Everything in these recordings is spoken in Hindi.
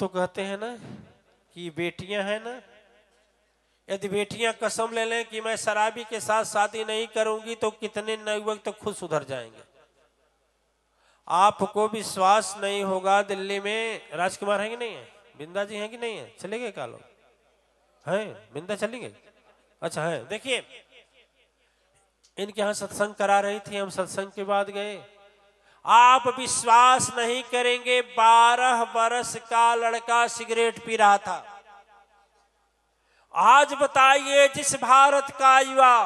तो कहते हैं ना कि बेटियां हैं ना, यदि बेटियां कसम ले लें कि मैं शराबी के साथ शादी नहीं करूंगी तो कितने नवयुवक तो खुद सुधर जाएंगे। आपको विश्वास नहीं होगा, दिल्ली में राजकुमार है कि नहीं है, बिंदा जी हैं कि नहीं है, चले गए कालो हैं, बिंदा चली गई, अच्छा है। देखिए इनके यहाँ सत्संग करा रही थी, हम सत्संग के बाद गए, आप विश्वास नहीं करेंगे 12 वर्ष का लड़का सिगरेट पी रहा था। आज बताइए जिस भारत का युवा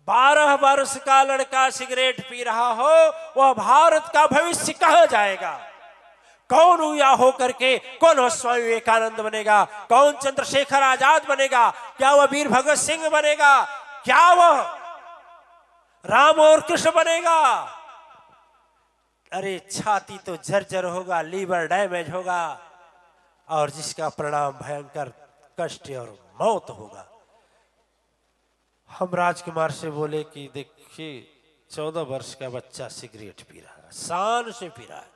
12 वर्ष का लड़का सिगरेट पी रहा हो, वह भारत का भविष्य कहां जाएगा? कौन युवा होकर के, कौन स्वामी विवेकानंद बनेगा, कौन चंद्रशेखर आजाद बनेगा, क्या वह वीर भगत सिंह बनेगा, क्या वह राम और कृष्ण बनेगा? अरे छाती तो जर्जर होगा, लीवर डैमेज होगा और जिसका परिणाम भयंकर कष्ट और मौत होगा। हम राजकुमार से बोले कि देखिए 14 वर्ष का बच्चा सिगरेट पी रहा है, शान से पी रहा है,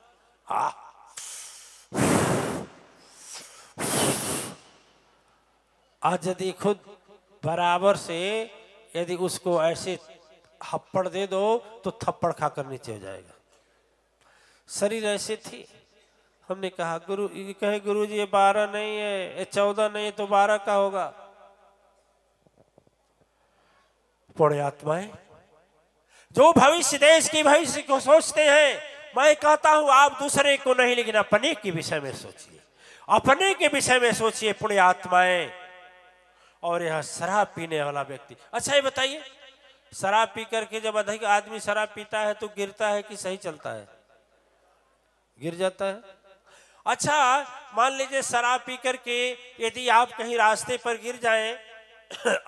आज यदि खुद बराबर से यदि उसको ऐसे हप्पड़ दे दो तो थप्पड़ खाकर नीचे हो जाएगा। शरीर ऐसे थी। हमने कहा गुरु जी ये 12 नहीं है, ये 14 नहीं है तो 12 का होगा। पुण्य आत्माएं जो भविष्य, देश की भविष्य को सोचते हैं, मैं कहता हूं आप दूसरे को नहीं लेकिन अपने के विषय में सोचिए, अपने के विषय में सोचिए पुण्य आत्माएं। और यह शराब पीने वाला व्यक्ति, अच्छा ये बताइए शराब पी करके जब अधिक आदमी शराब पीता है तो गिरता है कि सही चलता है? गिर जाता है। अच्छा मान लीजिए शराब पी करके यदि आप कहीं रास्ते पर गिर जाएं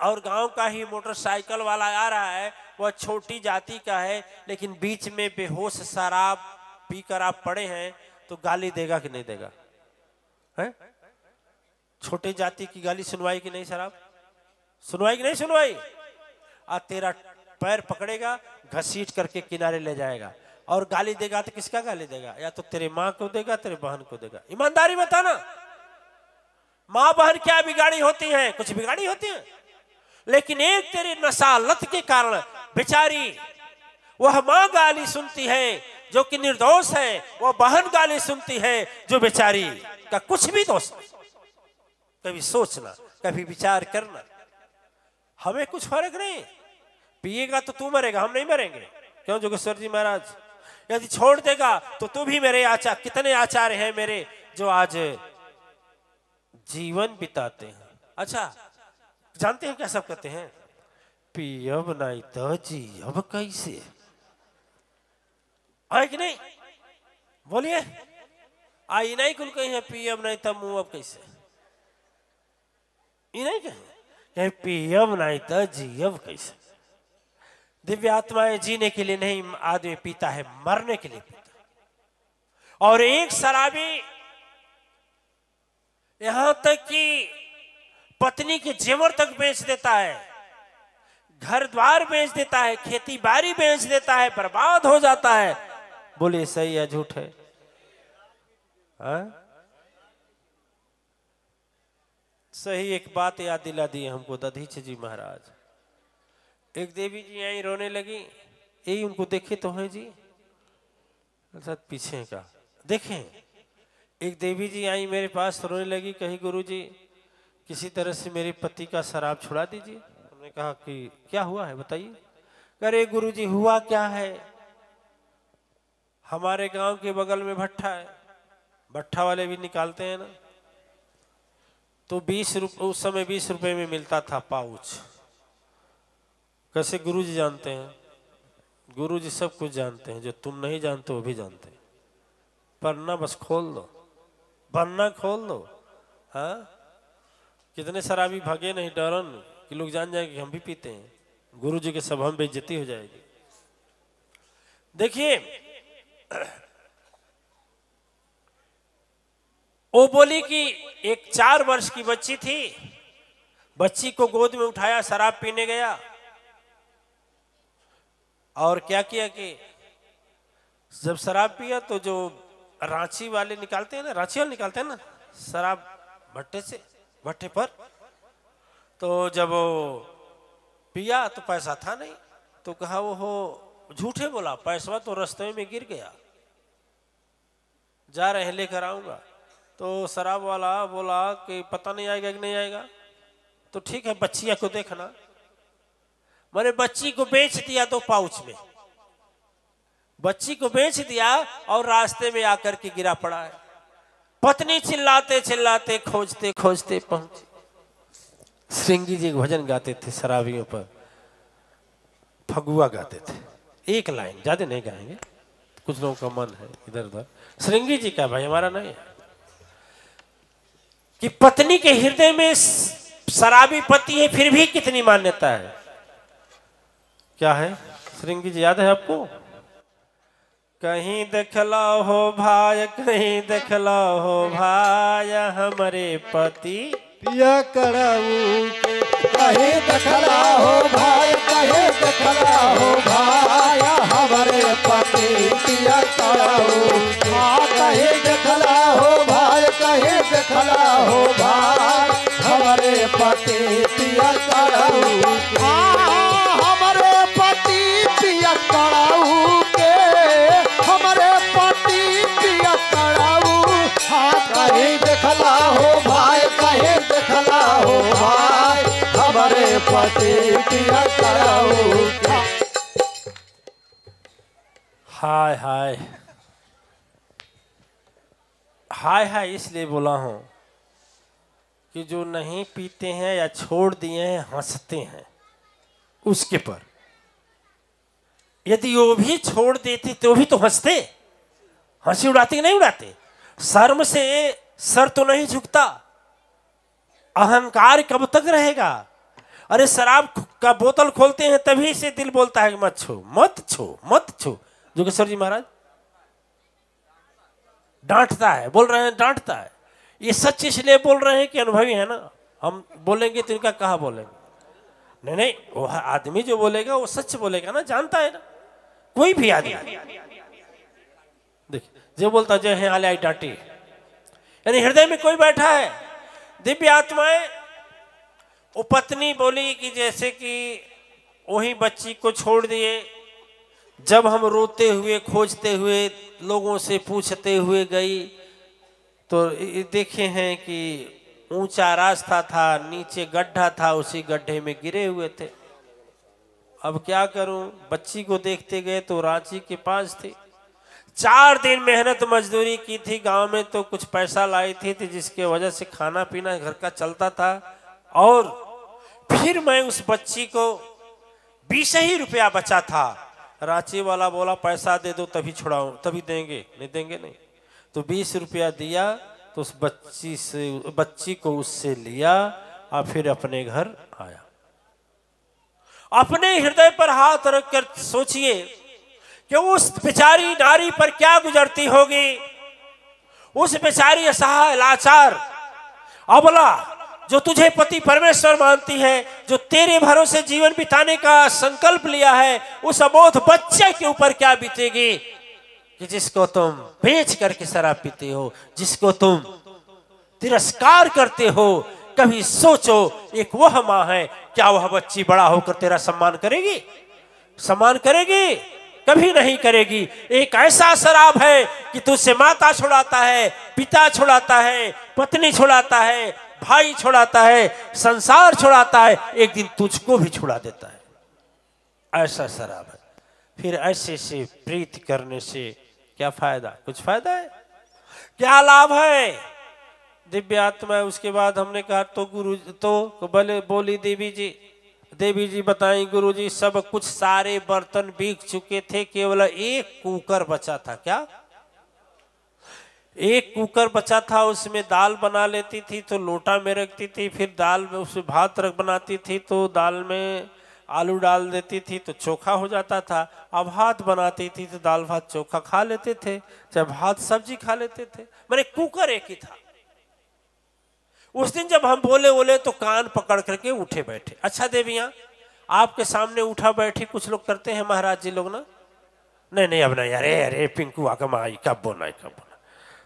और गांव का ही मोटरसाइकिल वाला आ रहा है, वह छोटी जाति का है लेकिन बीच में बेहोश शराब पीकर आप पड़े हैं, तो गाली देगा कि नहीं देगा? है छोटे जाति की गाली सुनवाई कि नहीं? शराब सुनवाई कि नहीं सुनवाई? तेरा पैर पकड़ेगा, घसीट करके किनारे ले जाएगा और गाली देगा तो किसका गाली देगा? या तो तेरे माँ को देगा, तेरे बहन को देगा। ईमानदारी बताना, माँ बहन क्या बिगाड़ी होती है? कुछ बिगाड़ी होती है, लेकिन एक तेरी नशा लत के कारण बेचारी वह माँ गाली सुनती है जो कि निर्दोष है, वह बहन गाली सुनती है जो बेचारी का कुछ भी दोष नहीं। कभी सोचना, कभी विचार करना, हमें कुछ फर्क नहीं। पिएगा तो तू मरेगा, हम नहीं मरेंगे। क्यों जोगेश्वर जी महाराज? यदि छोड़ देगा तो तू भी मेरे आचार्य, कितने आचार्य हैं मेरे जो आज जीवन बिताते हैं। अच्छा जानते हैं क्या सब कहते हैं? पियब नहीं तो जीव कैसे, है कि नहीं? बोलिए, आई नहीं कुल कहीं है पियब नहीं तो मुंह अब कैसे, ये नहीं कहें पियब नहीं तो जीव कैसे। दिव्य आत्माएं जीने के लिए नहीं आदमी पीता है, मरने के लिए पीता है। और एक शराबी यहां तक कि पत्नी के जेवर तक बेच देता है, घर द्वार बेच देता है, खेती बाड़ी बेच देता है, बर्बाद हो जाता है। बोले सही या झूठ है? सही एक बात याद दिला दी हमको दधीच जी महाराज। एक देवी जी आई रोने लगी, यही उनको देखे तो है जी, पीछे का देखें। एक देवी जी आई मेरे पास रोने लगी, कही गुरु जी किसी तरह से मेरे पति का शराब छुड़ा दीजिए। हमने कहा कि क्या हुआ है बताइए। अरे गुरु जी हुआ क्या है, हमारे गांव के बगल में भट्ठा है, भट्ठा वाले भी निकालते हैं ना, तो 20 रुपये उस समय 20 रुपये में मिलता था पाउच। कैसे गुरु जी जानते हैं? गुरु जी सब कुछ जानते हैं, जो तुम नहीं जानते वो भी जानते हैं। पन्ना बस खोल दो, पन्ना खोल दो। हाँ कितने शराबी भागे नहीं डरन कि लोग जान जाएंगे कि हम भी पीते हैं, गुरु जी के सभा में बेइज्जती हो जाएगी। देखिए वो बोली कि एक 4 वर्ष की बच्ची थी, बच्ची को गोद में उठाया, शराब पीने गया और क्या किया कि जब शराब पिया तो जो रांची वाले निकालते हैं ना, रांची वाले निकालते हैं ना शराब भट्टे से, भट्टे पर। तो जब वो पिया तो पैसा था नहीं, तो कहा वो हो झूठे बोला, पैसा तो रास्ते में गिर गया, जा रहे हैं लेकर आऊंगा। तो शराब वाला बोला कि पता नहीं आएगा कि नहीं आएगा, तो ठीक है बच्चिया को देखना। मैंने बच्ची को बेच दिया 2 पाउच में, बच्ची को बेच दिया और रास्ते में आकर के गिरा पड़ा है। पत्नी चिल्लाते चिल्लाते खोजते खोजते पहुंची। श्रृंगी जी भजन गाते थे शराबियों पर, फगुआ गाते थे, 1 लाइन, ज्यादा नहीं गाएंगे, कुछ लोगों का मन है इधर उधर। श्रृंगी जी का भाई, हमारा नहीं है। कि पत्नी के हृदय में शराबी पति है फिर भी कितनी मान्यता है, क्या है श्रृंगी जी, याद है आपको? कहीं देखला हो भाई, कहीं देखला हो भाई, हमारे पति पिया कराऊ के। कहीं देखला हो भाई, कहीं देखला हो भाई, हमारे पति पिया कराऊ। हाँ कहीं देखला हो भाई, कहीं देखला हो भाई, हमारे पति पिया कराऊ। हमारे पति पिया कराऊ के, हमारे पति पिया कराऊ। हाँ कहीं देखला हो भाई, कहीं देखला हो भाई, हमारे पति पिया कराऊ के। हाय हाय हाय हाय इसलिए बोला हूं कि जो नहीं पीते हैं या छोड़ दिए हैं हंसते हैं उसके पर। यदि वो भी छोड़ देते तो भी तो हंसते, हंसी उड़ाते कि नहीं उड़ाते? शर्म से सर तो नहीं झुकता, अहंकार कब तक रहेगा? अरे शराब का बोतल खोलते हैं तभी से दिल बोलता है कि मत छो मत छो मत छो। जोगेश्वर जी महाराज डांटता है, बोल रहे हैं डांटता है। ये सच इसलिए बोल रहे हैं कि अनुभवी है ना, हम बोलेंगे तो इनका कहा बोलेंगे? नहीं नहीं, वो आदमी जो बोलेगा वो सच बोलेगा ना, जानता है ना। कोई भी आदमी देखिए जो बोलता जय है आले आई डांटी, यानी हृदय में कोई बैठा है। दिव्य आत्माएं, वो पत्नी बोली कि जैसे कि वही बच्ची को छोड़ दिए। जब हम रोते हुए खोजते हुए लोगों से पूछते हुए गई तो देखे हैं कि ऊंचा रास्ता था, नीचे गड्ढा था, उसी गड्ढे में गिरे हुए थे। अब क्या करूं, बच्ची को देखते गए तो रांची के पास थी। 4 दिन मेहनत मजदूरी की थी, गांव में तो कुछ पैसा लाई थी जिसके वजह से खाना पीना घर का चलता था। और फिर मैं उस बच्ची को 20 ही रुपया बचा था। रांची वाला बोला पैसा दे दो तभी छुड़ाऊं, तभी देंगे, नहीं देंगे नहीं। तो 20 रुपया दिया तो उस बच्ची को उससे लिया और फिर अपने घर आया। अपने हृदय पर हाथ रखकर सोचिए कि उस बेचारी नारी पर क्या गुजरती होगी। उस बेचारी असहाय लाचार अबला जो तुझे पति परमेश्वर मानती है, जो तेरे भरोसे जीवन बिताने का संकल्प लिया है, उस अबोध बच्चे के ऊपर क्या बीतेगी कि जिसको तुम बेच करके शराब पीते हो, जिसको तुम तिरस्कार करते हो। कभी सोचो, एक वह माँ है, क्या वह बच्ची बड़ा होकर तेरा सम्मान करेगी? सम्मान करेगी? कभी नहीं करेगी। एक ऐसा शराब है कि तुझसे माता छुड़ाता है, पिता छुड़ाता है, पत्नी छुड़ाता है, भाई छुड़ाता है, संसार छुड़ाता है, एक दिन तुझको भी छुड़ा देता है। ऐसा शराब है। फिर ऐसे से प्रीति करने से क्या फायदा? कुछ फायदा है? क्या लाभ है? दिव्य आत्मा। उसके बाद हमने कहा तो गुरु तो बोली देवी जी बताई गुरु जी सब कुछ सारे बर्तन बिक चुके थे, केवल एक कुकर बचा था। क्या? एक कुकर बचा था, उसमें दाल बना लेती थी तो लोटा में रखती थी, फिर दाल में उसमें भात बनाती थी तो दाल में आलू डाल देती थी तो चोखा हो जाता था। अब भात बनाती थी तो दाल भात चोखा खा लेते थे, चाहे भात सब्जी खा लेते थे। मैंने कुकर एक ही था। उस दिन जब हम बोले तो कान पकड़ करके उठे बैठे। अच्छा देवियां, आपके सामने उठा बैठी कुछ लोग करते हैं महाराज जी लोग ना, नहीं अब नहीं, अरे पिंकू आगम आई कब बोना है कब बोना।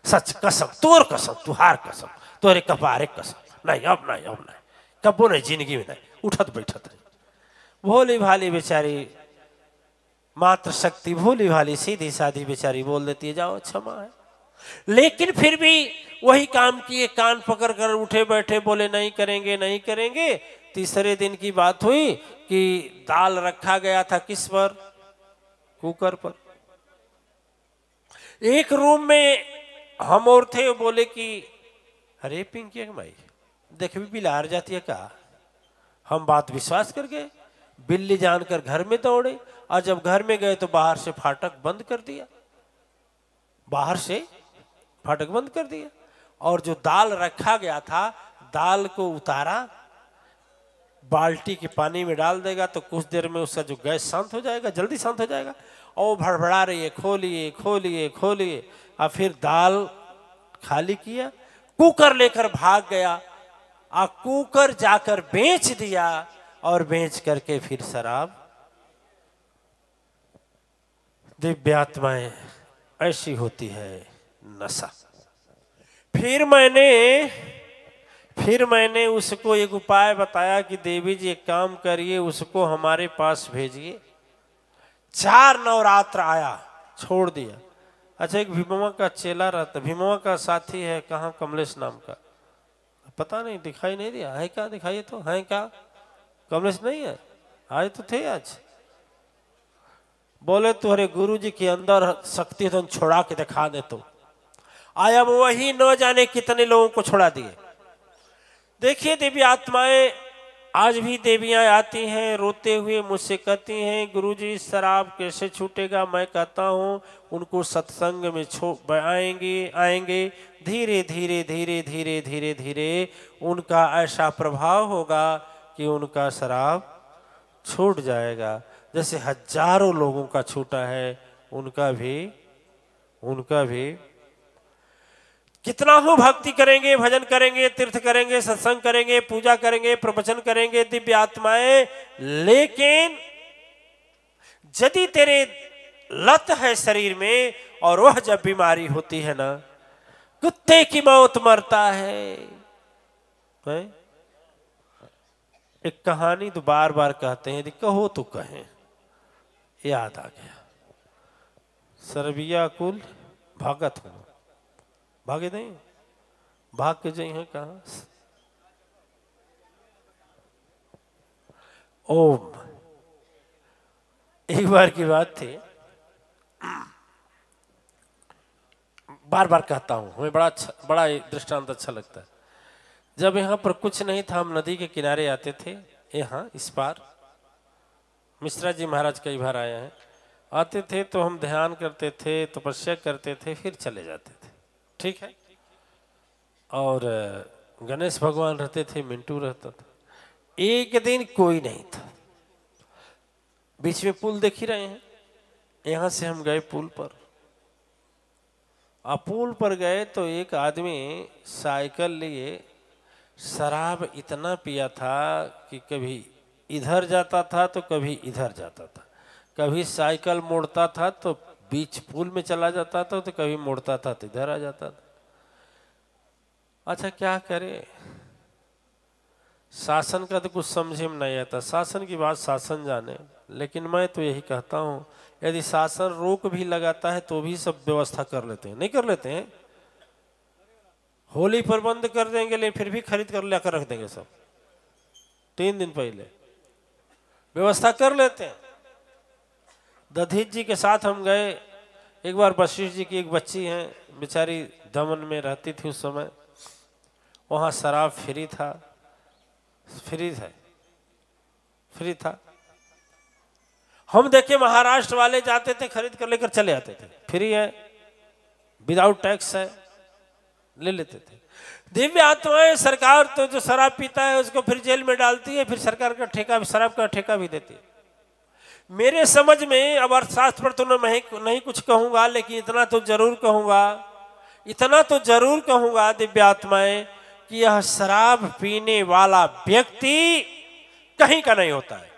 सच कसम, तोर कसम, तुहार कसम, तोरे कपारे कसम, नहीं अब नहीं, अब नहीं, कबो नहीं, जिंदगी में नहीं, उठत बैठत नहीं। भोली भाली बेचारी मात्र शक्ति, भोली भाली सीधी साधी बेचारी बोल देती है जाओ क्षमा है, लेकिन फिर भी वही काम किए, कान पकड़ कर उठे बैठे, बोले नहीं करेंगे नहीं करेंगे। तीसरे दिन की बात हुई कि दाल रखा गया था किस पर, कुकर पर। एक रूम में हम और थे, बोले कि अरे पिंकी माई देख भी बिलार जाती है का। हम बात विश्वास कर गए, बिल्ली जानकर घर में दौड़े, और जब घर में गए तो बाहर से फाटक बंद कर दिया, बाहर से फाटक बंद कर दिया, और जो दाल रखा गया था दाल को उतारा, बाल्टी के पानी में डाल देगा तो कुछ देर में उसका जो गैस शांत हो जाएगा, जल्दी शांत हो जाएगा। और भड़बड़ा रही है खोलिए खोलिए खोलिए, और फिर दाल खाली किया, कुकर लेकर भाग गया, और कुकर जाकर बेच दिया, और बेच करके फिर शराब। दिव्य आत्माएं ऐसी होती है, नशा। फिर मैंने उसको एक उपाय बताया कि देवी जी एक काम करिए, उसको हमारे पास भेजिए। 4 नवरात्र आया, छोड़ दिया। अच्छा, एक भीमवा का चेला रहता, भीमवा का साथी है, कहाँ, कमलेश नाम का, पता नहीं, दिखाई नहीं दिया है क्या, दिखाइए तो, है क्या कमलेश? नहीं है, आए तो थे आज। बोले तुम्हारे गुरु जी के अंदर शक्ति तो छोड़ा के दिखा दे। तो आया वही न जाने कितने लोगों को छोड़ा दिए। देखिए देवी आत्माएं, आज भी देवियां आती हैं रोते हुए, मुझसे कहती हैं गुरुजी शराब कैसे छूटेगा। मैं कहता हूं उनको सत्संग में आएंगे, धीरे धीरे धीरे धीरे धीरे धीरे उनका ऐसा प्रभाव होगा कि उनका शराब छूट जाएगा। जैसे हजारों लोगों का छूटा है, उनका भी कितना हो भक्ति करेंगे, भजन करेंगे, तीर्थ करेंगे, सत्संग करेंगे, पूजा करेंगे, प्रवचन करेंगे दिव्य आत्माएं, लेकिन यदि तेरे लत है शरीर में और वह जब बीमारी होती है ना, कुत्ते की मौत मरता है। एक कहानी तो बार बार कहते हैं, यदि कहो तो कहें, याद आ गया। सरबिया कुल भगत हो, भागे नहीं, भाग के जाई हैं कहा। ओम, एक बार की बात थी, बार बार कहता हूं, हमें बड़ा दृष्टांत अच्छा लगता है। जब यहाँ पर कुछ नहीं था, हम नदी के किनारे आते थे, यहाँ इस पार मिश्रा जी महाराज कई बार आए हैं, आते थे तो हम ध्यान करते थे, तपस्या करते थे, फिर चले जाते थे, ठीक है। और गणेश भगवान रहते थे, मिंटू रहता था। एक दिन कोई नहीं था, बीच में पुल देख ही रहे हैं, यहां से हम गए पुल पर। पुल पर गए तो एक आदमी साइकिल लिए शराब इतना पिया था कि कभी इधर जाता था तो कभी इधर जाता था, कभी साइकिल मोड़ता था तो बीच पुल में चला जाता था, तो कभी मोड़ता था तो इधर आ जाता था। अच्छा क्या करे, शासन का तो कुछ समझे में नहीं आता, शासन की बात शासन जाने। लेकिन मैं तो यही कहता हूँ, यदि शासन रोक भी लगाता है तो भी सब व्यवस्था कर लेते हैं, नहीं कर लेते हैं? होली पर बंद कर देंगे, लेकिन फिर भी खरीद कर लेकर रख देंगे सब, 3 दिन पहले व्यवस्था कर लेते हैं। दधीच जी के साथ हम गए एक बार, वशिष्ठ जी की एक बच्ची हैं, बेचारी दमन में रहती थी उस समय, वहाँ शराब फ्री था। हम देखे महाराष्ट्र वाले जाते थे, खरीद कर लेकर चले आते थे, फ्री है, विदाउट टैक्स है, ले लेते थे। दिव्य आत्माएं, सरकार तो जो शराब पीता है उसको फिर जेल में डालती है, फिर सरकार का ठेका, शराब का ठेका भी देती है। मेरे समझ में, अब अर्थशास्त्र पर तो नहीं कुछ कहूंगा, लेकिन इतना तो जरूर कहूंगा दिव्य आत्माएं, कि यह शराब पीने वाला व्यक्ति कहीं का नहीं होता है।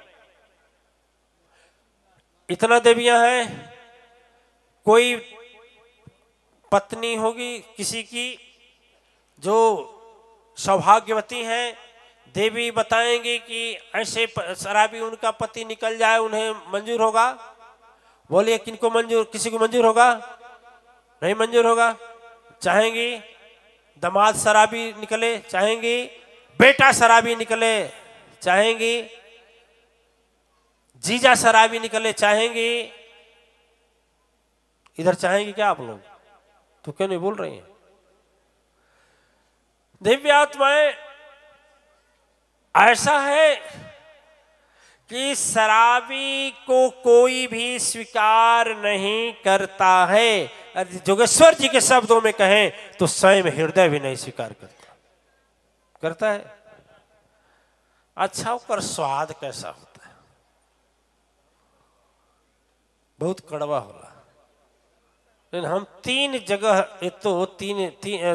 इतना देवियां हैं, कोई पत्नी होगी किसी की जो सौभाग्यवती हैं, देवी बताएंगी कि ऐसे शराबी उनका पति निकल जाए, उन्हें मंजूर होगा? बोलिए किनको मंजूर, किसी को मंजूर होगा? नहीं मंजूर होगा। चाहेंगी दामाद शराबी निकले, चाहेंगी बेटा शराबी निकले, चाहेंगी जीजा शराबी निकले, चाहेंगी? इधर चाहेंगी क्या आप लोग? तो क्यों नहीं बोल रही हैं? दिव्य आत्माएं ऐसा है कि शराबी को कोई भी स्वीकार नहीं करता है। जोगेश्वर जी के शब्दों में कहें तो स्वयं हृदय भी नहीं स्वीकार करता है। अच्छा उसका स्वाद कैसा होता है? बहुत कड़वा होला। लेकिन हम 3 जगह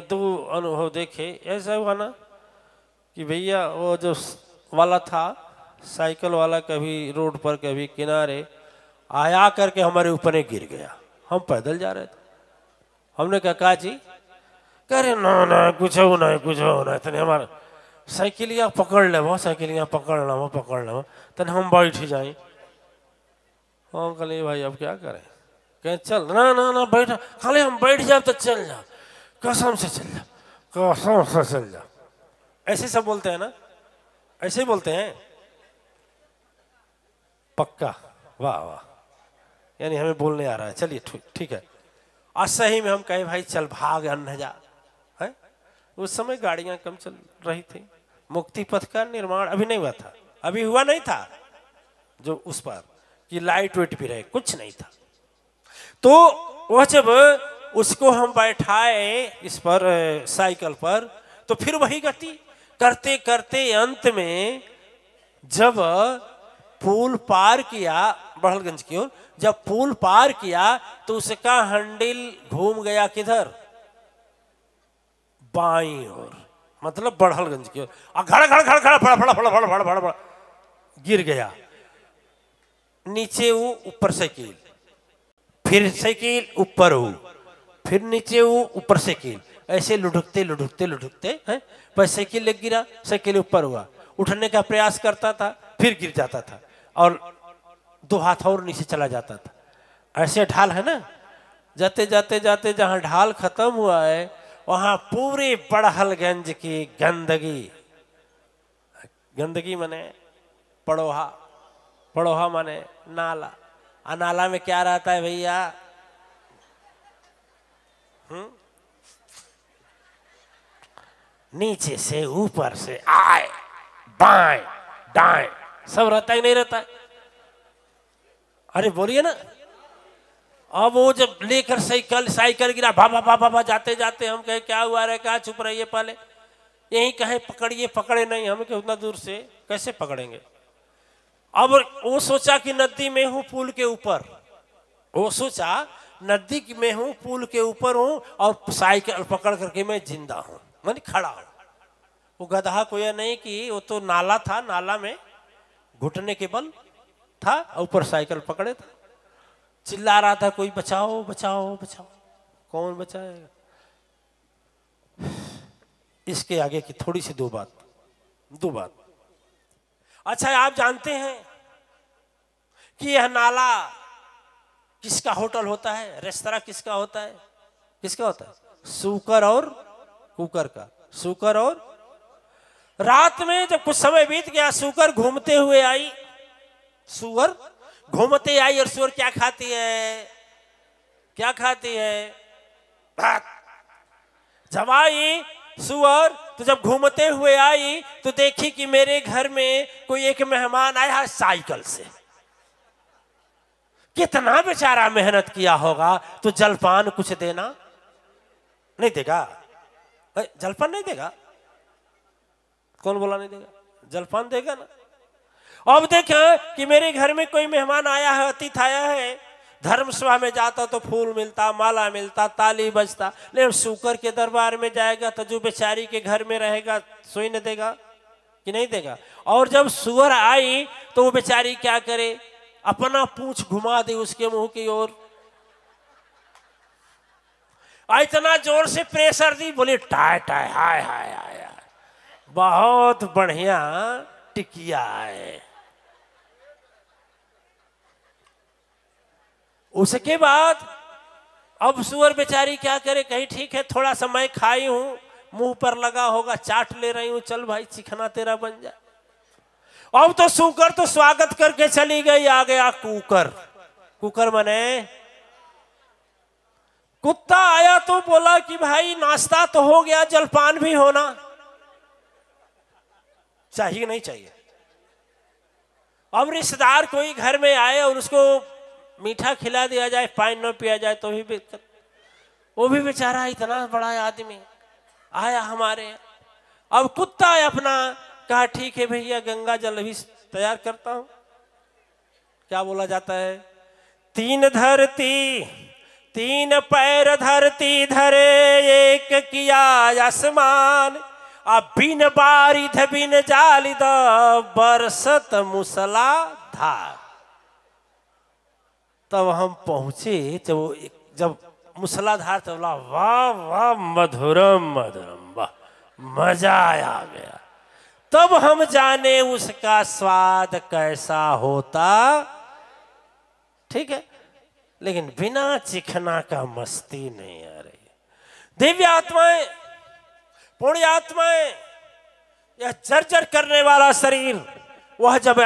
दो अनुभव देखे। ऐसा हुआ ना कि भैया वो जो वाला था साइकिल वाला, कभी रोड पर कभी किनारे आया करके हमारे ऊपर ही गिर गया। हम पैदल जा रहे थे, हमने कहा जी, कह रहे ना कुछ हो ना तने हमारा साइकिलिया पकड़ ले, वो साइकिलिया पकड़ लो तने हम बैठ जाए। हम कहले भाई अब क्या करें? कहें चल ना बैठ, खाली हम बैठ जाए तो चल जा, कसम से चल जा, कसम से चल जा। ऐसे सब बोलते हैं ना, ऐसे ही बोलते हैं। पक्का? वाह वाह, यानी हमें बोलने आ रहा है। चलिए ठीक है। आज सही में हम कहे भाई चल भाग अन्य जा है। उस समय गाड़ियां कम चल रही थी, मुक्ति पथ का निर्माण अभी नहीं हुआ था, अभी हुआ नहीं था जो उस पर कि लाइट वेट भी रहे, कुछ नहीं था। तो वह जब उसको हम बैठाए इस पर साइकिल पर, तो फिर वही गति करते करते अंत में जब पुल पार किया बड़हलगंज की ओर, जब पुल पार किया तो उसका हैंडल घूम गया किधर? बाईं ओर, मतलब बड़हलगंज की ओर। और घड़ गिर गया नीचे। वो ऊपर साइकिल, फिर साइकिल ऊपर, वो फिर नीचे, वो ऊपर साइकिल, ऐसे लुढ़कते हैं। पर साइकिल लग गिरा, साइकिल ऊपर हुआ, उठने का प्रयास करता था, फिर गिर जाता था और 2 हाथ और नीचे चला जाता था। ऐसे ढाल है ना, जाते जाते जहां ढाल खत्म हुआ है वहां पूरे बड़हलगंज की गंदगी माने पड़ोहा माने नाला। नाला में क्या रहता है भैया? नीचे से ऊपर से आए बाएं दाएं सब रहता ही नहीं रहता है। अरे बोलिए ना। अब वो जब लेकर साइकिल गिरा, भाभा जाते जाते हम कहे क्या हुआ रे, क्या चुप रहिए, पहले यही कहे पकड़िए, पकड़े नहीं, हम के उतना दूर से कैसे पकड़ेंगे। अब वो सोचा कि नदी में हूं पुल के ऊपर, वो सोचा नदी में हूं पुल के ऊपर हूं और साइकिल पकड़ करके मैं जिंदा हूं, मैंने खड़ा हूं। वो गधा को यह नहीं कि वो तो नाला था, नाला में घुटने के बल था, ऊपर साइकिल पकड़े था, चिल्ला रहा था कोई बचाओ बचाओ बचाओ। कौन बचाएगा? इसके आगे की थोड़ी सी दो बात। अच्छा आप जानते हैं कि यह नाला किसका होटल होता है, रेस्तरा किसका होता है? किसका होता है? सूकर और कुकर का। सूकर और रात में जब कुछ समय बीत गया, सूकर घूमते हुए आई, सुअर घूमते आई और सुअर क्या खाती है? क्या खाती है? भात। जब आई सुअर तो जब घूमते हुए आई तो देखी कि मेरे घर में कोई एक मेहमान आया है साइकिल से। कितना बेचारा मेहनत किया होगा, तो जलपान कुछ देना नहीं देगा? जलपान नहीं देगा? कौन बोला नहीं देगा? जलपान देगा ना। अब देखा कि मेरे घर में कोई मेहमान आया है, अतिथि आया है, धर्म सभा में जाता तो फूल मिलता, माला मिलता, ताली बजता, लेकिन सूकर के दरबार में जाएगा तो जो बेचारी के घर में रहेगा सोई न देगा कि नहीं देगा। और जब सुअर आई तो वो बेचारी क्या करे? अपना पूंछ घुमा दी उसके मुंह की ओर। इतना जोर से प्रेशर दी, बोले टाय टाय, हाय हाय हाय, बहुत बढ़िया टिकिया है। उसके बाद अब सुअर बेचारी क्या करे, कहीं ठीक है थोड़ा सा मैं खाई हूं, मुंह पर लगा होगा, चाट ले रही हूं, चल भाई चिकना तेरा बन जाए। अब तो सुकर तो स्वागत करके चली गई, आ गया कुकर। कुकर मने कुत्ता आया तो बोला कि भाई नाश्ता तो हो गया, जलपान भी होना चाहिए नहीं चाहिए। अब रिश्तेदार कोई घर में आए और उसको मीठा खिला दिया जाए, पानी न पिया जाए तो भी बेकार। वो भी बेचारा इतना बड़ा आदमी आया हमारे यहाँ। अब कुत्ता अपना कहा ठीक है भैया गंगा जल भी तैयार करता हूं। क्या बोला जाता है, तीन धरती तीन पैर धरती धरे, एक किया आसमान, अब बिन बारिध बिन जालिद बरसत मूसलाधार। तब हम पहुंचे, जब मूसलाधार, तब बोला वाह वाह मधुरम मधुरम, वाह मजा आ गया। तब हम जाने उसका स्वाद कैसा होता। ठीक है, लेकिन बिना चिखना का मस्ती नहीं आ रही। दिव्य आत्माएं, पुण्य आत्माएं, यह जर्जर करने वाला शरीर, वह जब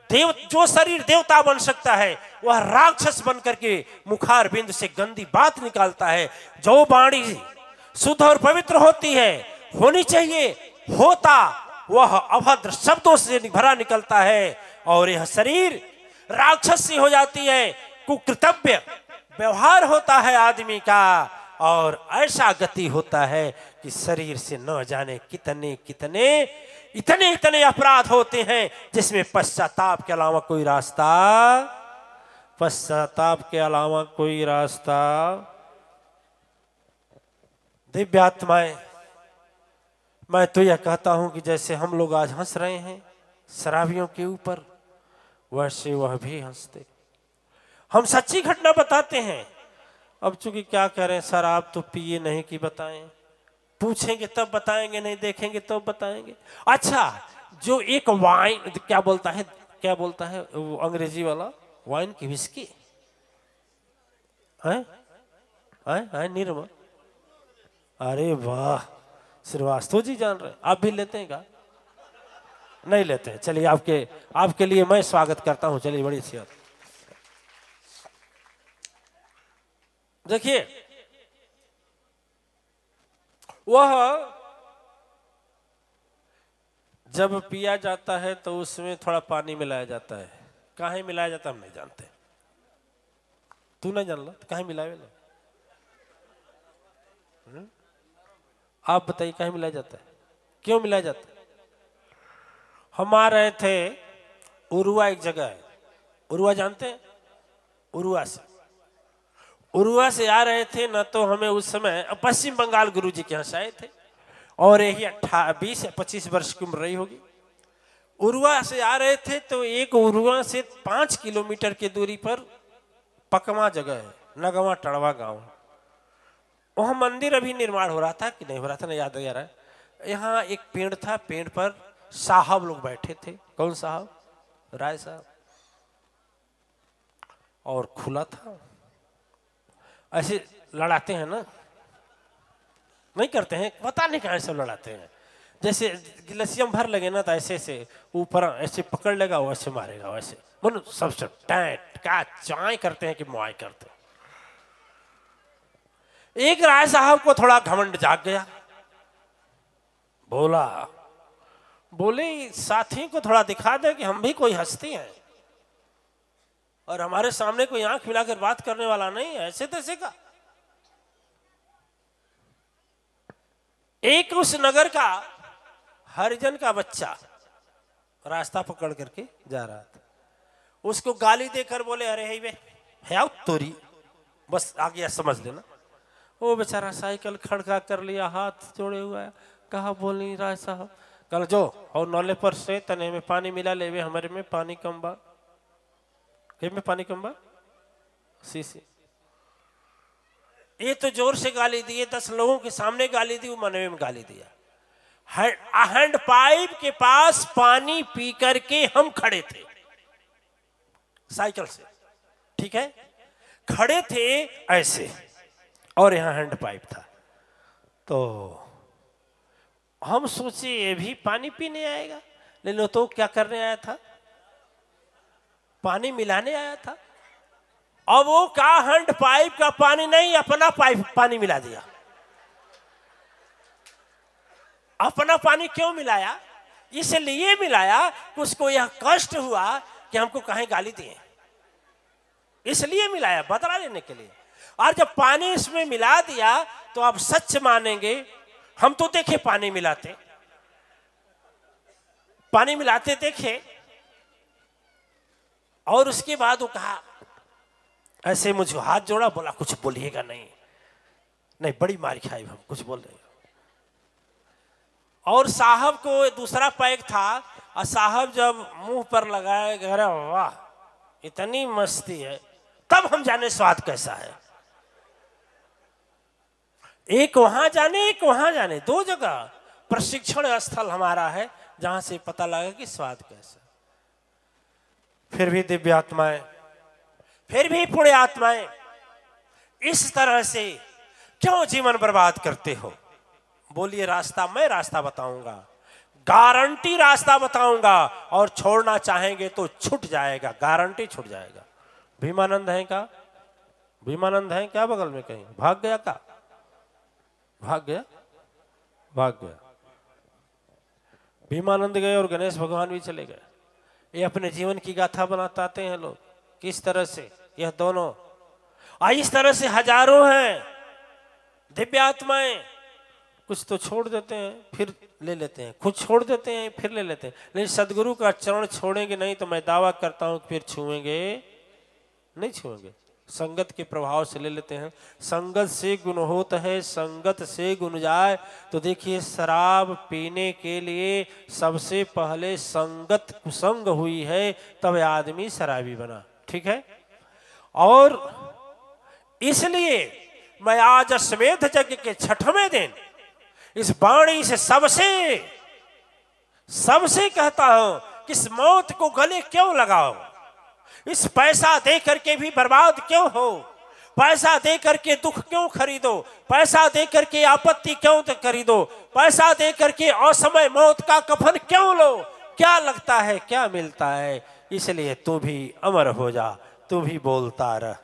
जो शरीर देवता बन सकता है, वह राक्षस बन करके मुखार बिंद से गंदी बात निकालता है। जो वाणी शुद्ध और पवित्र होती है, होनी चाहिए, होता वह अभद्र शब्दों से भरा निकलता है। और यह शरीर राक्षसी हो जाती है, कुकृतव्य व्यवहार होता है आदमी का, और ऐसा गति होता है कि शरीर से न जाने कितने कितने इतने इतने अपराध होते हैं, जिसमें पश्चाताप के अलावा कोई रास्ता, पश्चाताप के अलावा कोई रास्ता। दिव्य आत्माएं, मैं तो यह कहता हूं कि जैसे हम लोग आज हंस रहे हैं शराबियों के ऊपर, वैसे वह भी हंसते। हम सच्ची घटना बताते हैं। अब चूंकि क्या करें, शराब तो पिए नहीं कि बताएं, पूछेंगे तब बताएंगे, नहीं देखेंगे तब तो बताएंगे। अच्छा, जो एक वाइन क्या बोलता है वो अंग्रेजी वाला, वाइन की विस्की है निर्मल। अरे वाह, श्रीवास्तव जी जान रहे हैं। आप भी लेते हैं क्या? नहीं लेते हैं। चलिए आपके लिए मैं स्वागत करता हूं। चलिए, बड़ी अच्छी बात। देखिए, वह जब पिया जाता है तो उसमें थोड़ा पानी मिलाया जाता है। काहे मिलाया जाता है हम नहीं जानते। तू नहीं जान ला तो काहे मिलाए ना? आप बताइए काहे मिलाया जाता है, क्यों मिलाया जाता है? हम आ रहे थे उरुआ, एक जगह है उरुआ, जानते हैं? उरुआ से आ रहे थे ना, तो हमें उस समय पश्चिम बंगाल गुरुजी के यहाँ से आए थे, और यही 20 या 25 वर्ष की उम्र रही होगी। उरुआ से आ रहे थे तो एक उरुआ से 5 किलोमीटर की दूरी पर पकवा जगह है, नगवा टड़वा गांव। वहां मंदिर अभी निर्माण हो रहा था कि नहीं हो रहा था, नहीं याद आ रहा है। यहाँ एक पेड़ था, पेड़ पर साहब लोग बैठे थे। कौन साहब? राय साहब। और खुला था। ऐसे लड़ाते हैं ना, नहीं करते हैं, पता नहीं कहाँ से लड़ाते हैं। जैसे गिलसियम भर लगे ना, तो ऐसे से ऊपर ऐसे पकड़ लेगा, वैसे मारेगा, वैसे मन सबसे टैट का चाय करते हैं कि मुआई करते हैं। एक राय साहब को थोड़ा घमंड जाग गया, बोले साथी को थोड़ा दिखा दे कि हम भी कोई हस्ती हैं, और हमारे सामने कोई आंख मिलाकर बात करने वाला नहीं है, ऐसे तैसे का। एक उस नगर का हरिजन का बच्चा रास्ता पकड़ करके जा रहा था, उसको गाली देकर बोले, अरे है तोरी, बस आ गया समझ लेना। वो बेचारा साइकिल खड़का कर लिया, हाथ जोड़े हुआ है, कहा बोली राय साहब, कल जो और नौले पर से तने में पानी मिला ले, हमारे में पानी कम बा, में पानी कम बा सी ये तो जोर से गाली दिए, 10 लोगों के सामने गाली दी, वो मनवे में गाली दिया। हैंड पाइप के पास पानी पी करके हम खड़े थे साइकिल से, ठीक है, खड़े थे ऐसे, और यहां हैंड पाइप था। तो हम सोचे ये भी पानी पीने आएगा, ले लो, तो क्या करने आया था? पानी मिलाने आया था। अब वो का हैंड पाइप का पानी नहीं, अपना पाइप पानी मिला दिया। अपना पानी क्यों मिलाया? इसलिए मिलाया कि उसको यह कष्ट हुआ कि हमको कहीं गाली दिए, इसलिए मिलाया, बदला लेने के लिए। और जब पानी इसमें मिला दिया तो आप सच मानेंगे, हम तो देखे पानी मिलाते, पानी मिलाते देखे। और उसके बाद वो कहा, ऐसे मुझे हाथ जोड़ा, बोला कुछ बोलिएगा नहीं, नहीं बड़ी मार खाई, हम कुछ बोल रहे। और साहब को दूसरा पैक था, और साहब जब मुंह पर लगाए, कह रहे वाह इतनी मस्ती है, तब हम जाने स्वाद कैसा है। एक वहां जाने, एक वहां जाने, 2 जगह प्रशिक्षण स्थल हमारा है जहां से पता लगा कि स्वाद कैसा। फिर भी दिव्य आत्माएं, फिर भी पुण्य आत्माएं इस तरह से क्यों जीवन बर्बाद करते हो? बोलिए, रास्ता मैं रास्ता बताऊंगा, गारंटी रास्ता बताऊंगा, और छोड़ना चाहेंगे तो छूट जाएगा, गारंटी छूट जाएगा। भीमानंद है क्या? भीमानंद है क्या बगल में कहीं? भाग गया का? भाग गया, भाग गया। भीमानंद गए और गणेश भगवान भी चले गए। ये अपने जीवन की गाथा बनाते हैं लोग, किस तरह से यह दोनों, इस तरह से हजारों हैं दिव्य आत्माएं। कुछ तो छोड़ देते हैं फिर ले लेते हैं, कुछ छोड़ देते हैं फिर ले लेते हैं, लेकिन सदगुरु का चरण छोड़ेंगे नहीं तो मैं दावा करता हूं फिर छुएंगे नहीं, छुएंगे। संगत के प्रभाव से ले लेते हैं। संगत से गुण होता है, संगत से गुण जाए। तो देखिए, शराब पीने के लिए सबसे पहले संगत कुसंग हुई है, तब आदमी शराबी बना, ठीक है। और इसलिए मैं आज अश्वमेध यज्ञ के 6वें दिन इस वाणी से सबसे कहता हूं कि इस मौत को गले क्यों लगाओ, इस पैसा दे करके भी बर्बाद क्यों हो, पैसा दे करके दुख क्यों खरीदो, पैसा दे करके आपत्ति क्यों खरीदो, पैसा दे करके असमय मौत का कफन क्यों लो, क्या लगता है क्या मिलता है। इसलिए तू भी अमर हो जा, तू भी बोलता रह।